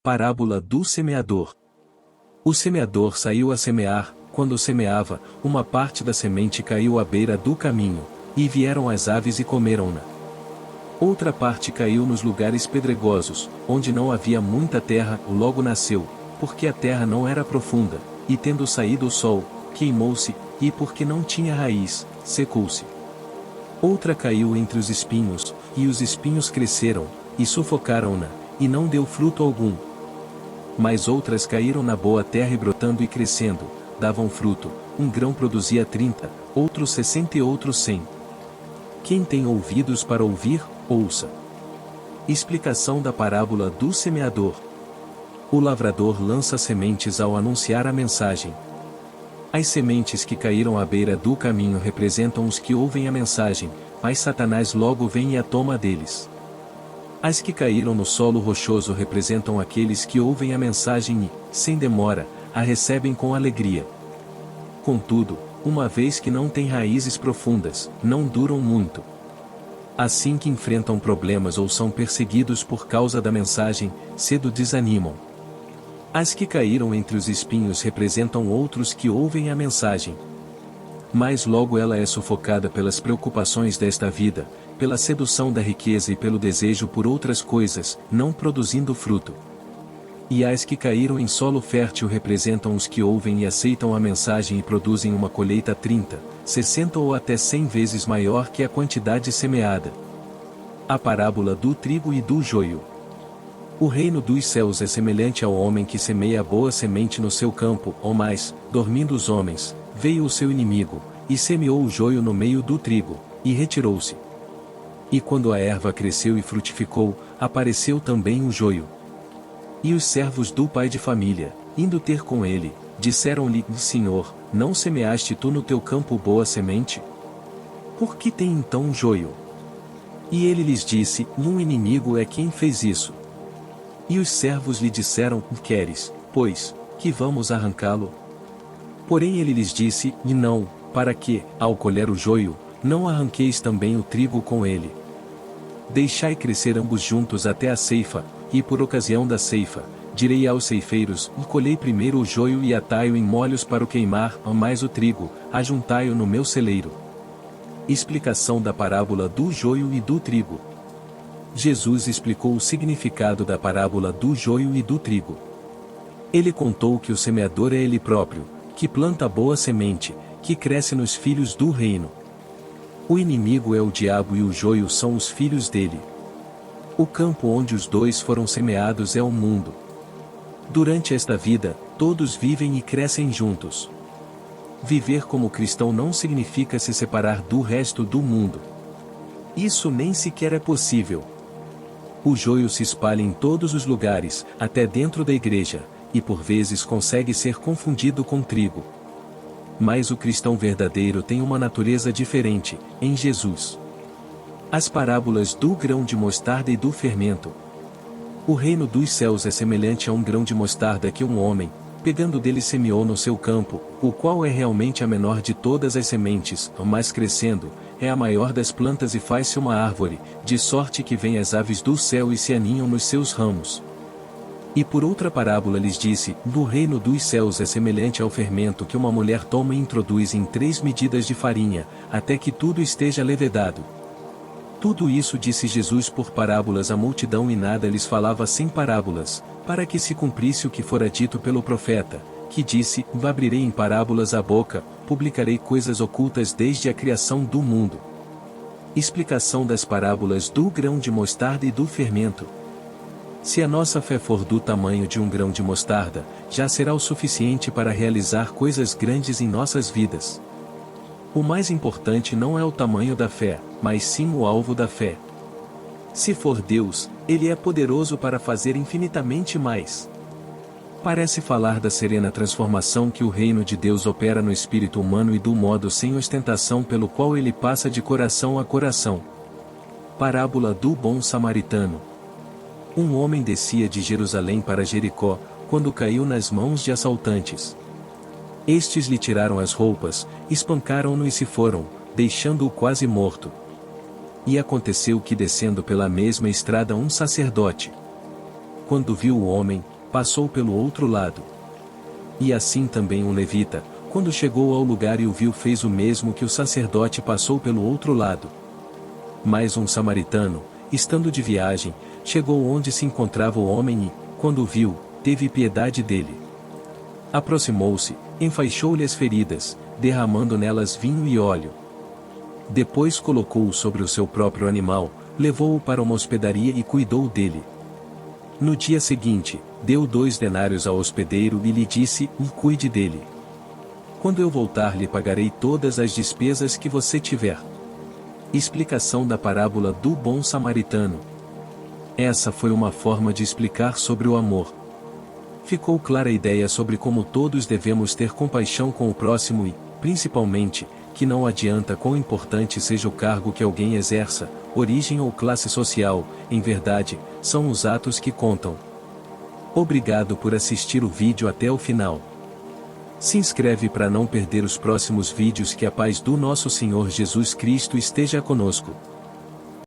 Parábola do semeador. O semeador saiu a semear. Quando semeava, uma parte da semente caiu à beira do caminho, e vieram as aves e comeram-na. Outra parte caiu nos lugares pedregosos, onde não havia muita terra, logo nasceu, porque a terra não era profunda, e tendo saído o sol, queimou-se, e porque não tinha raiz, secou-se. Outra caiu entre os espinhos, e os espinhos cresceram, e sufocaram-na, e não deu fruto algum. Mas outras caíram na boa terra e brotando e crescendo, davam fruto, um grão produzia 30, outro 60 e outro 100. Quem tem ouvidos para ouvir, ouça. Explicação da parábola do semeador. O lavrador lança sementes ao anunciar a mensagem. As sementes que caíram à beira do caminho representam os que ouvem a mensagem, mas Satanás logo vem e a toma deles. As que caíram no solo rochoso representam aqueles que ouvem a mensagem e, sem demora, a recebem com alegria. Contudo, uma vez que não têm raízes profundas, não duram muito. Assim que enfrentam problemas ou são perseguidos por causa da mensagem, cedo desanimam. As que caíram entre os espinhos representam outros que ouvem a mensagem. Mas logo ela é sufocada pelas preocupações desta vida, pela sedução da riqueza e pelo desejo por outras coisas, não produzindo fruto. E as que caíram em solo fértil representam os que ouvem e aceitam a mensagem e produzem uma colheita 30, 60 ou até 100 vezes maior que a quantidade semeada. A parábola do trigo e do joio. O reino dos céus é semelhante ao homem que semeia a boa semente no seu campo, ou mais, dormindo os homens, veio o seu inimigo, e semeou o joio no meio do trigo, e retirou-se. E quando a erva cresceu e frutificou, apareceu também o joio. E os servos do pai de família, indo ter com ele, disseram-lhe: Senhor, não semeaste tu no teu campo boa semente? Por que tem então joio? E ele lhes disse: Um inimigo é quem fez isso. E os servos lhe disseram: Queres, pois, que vamos arrancá-lo? Porém ele lhes disse: E não, para que, ao colher o joio, não arranqueis também o trigo com ele. Deixai crescer ambos juntos até a ceifa, e por ocasião da ceifa, direi aos ceifeiros: colhei primeiro o joio e atai-o em molhos para o queimar, mas o trigo, ajuntai-o no meu celeiro. Explicação da parábola do joio e do trigo. Jesus explicou o significado da parábola do joio e do trigo. Ele contou que o semeador é ele próprio, que planta a boa semente, que cresce nos filhos do reino. O inimigo é o diabo e o joio são os filhos dele. O campo onde os dois foram semeados é o mundo. Durante esta vida, todos vivem e crescem juntos. Viver como cristão não significa se separar do resto do mundo. Isso nem sequer é possível. O joio se espalha em todos os lugares, até dentro da igreja, e por vezes consegue ser confundido com trigo. Mas o cristão verdadeiro tem uma natureza diferente, em Jesus. As parábolas do grão de mostarda e do fermento. O reino dos céus é semelhante a um grão de mostarda que um homem, pegando dele semeou no seu campo, o qual é realmente a menor de todas as sementes, mas crescendo, é a maior das plantas e faz-se uma árvore, de sorte que vêm as aves do céu e se aninham nos seus ramos. E por outra parábola lhes disse: No reino dos céus é semelhante ao fermento que uma mulher toma e introduz em 3 medidas de farinha, até que tudo esteja levedado. Tudo isso disse Jesus por parábolas à multidão e nada lhes falava sem parábolas, para que se cumprisse o que fora dito pelo profeta, que disse: Abrirei em parábolas a boca, publicarei coisas ocultas desde a criação do mundo. Explicação das parábolas do grão de mostarda e do fermento. Se a nossa fé for do tamanho de um grão de mostarda, já será o suficiente para realizar coisas grandes em nossas vidas. O mais importante não é o tamanho da fé, mas sim o alvo da fé. Se for Deus, Ele é poderoso para fazer infinitamente mais. Parece falar da serena transformação que o reino de Deus opera no espírito humano e do modo sem ostentação pelo qual ele passa de coração a coração. Parábola do bom samaritano. Um homem descia de Jerusalém para Jericó, quando caiu nas mãos de assaltantes. Estes lhe tiraram as roupas, espancaram-no e se foram, deixando-o quase morto. E aconteceu que descendo pela mesma estrada um sacerdote, quando viu o homem, passou pelo outro lado. E assim também um levita, quando chegou ao lugar e o viu, fez o mesmo que o sacerdote, passou pelo outro lado. Mas um samaritano, estando de viagem, chegou onde se encontrava o homem e, quando o viu, teve piedade dele. Aproximou-se, enfaixou-lhe as feridas, derramando nelas vinho e óleo. Depois colocou-o sobre o seu próprio animal, levou-o para uma hospedaria e cuidou dele. No dia seguinte, deu 2 denários ao hospedeiro e lhe disse: cuide dele. Quando eu voltar, lhe pagarei todas as despesas que você tiver. Explicação da parábola do bom samaritano. Essa foi uma forma de explicar sobre o amor. Ficou clara a ideia sobre como todos devemos ter compaixão com o próximo e, principalmente, que não adianta quão importante seja o cargo que alguém exerça, origem ou classe social, em verdade, são os atos que contam. Obrigado por assistir o vídeo até o final. Se inscreve para não perder os próximos vídeos. Que a paz do nosso Senhor Jesus Cristo esteja conosco.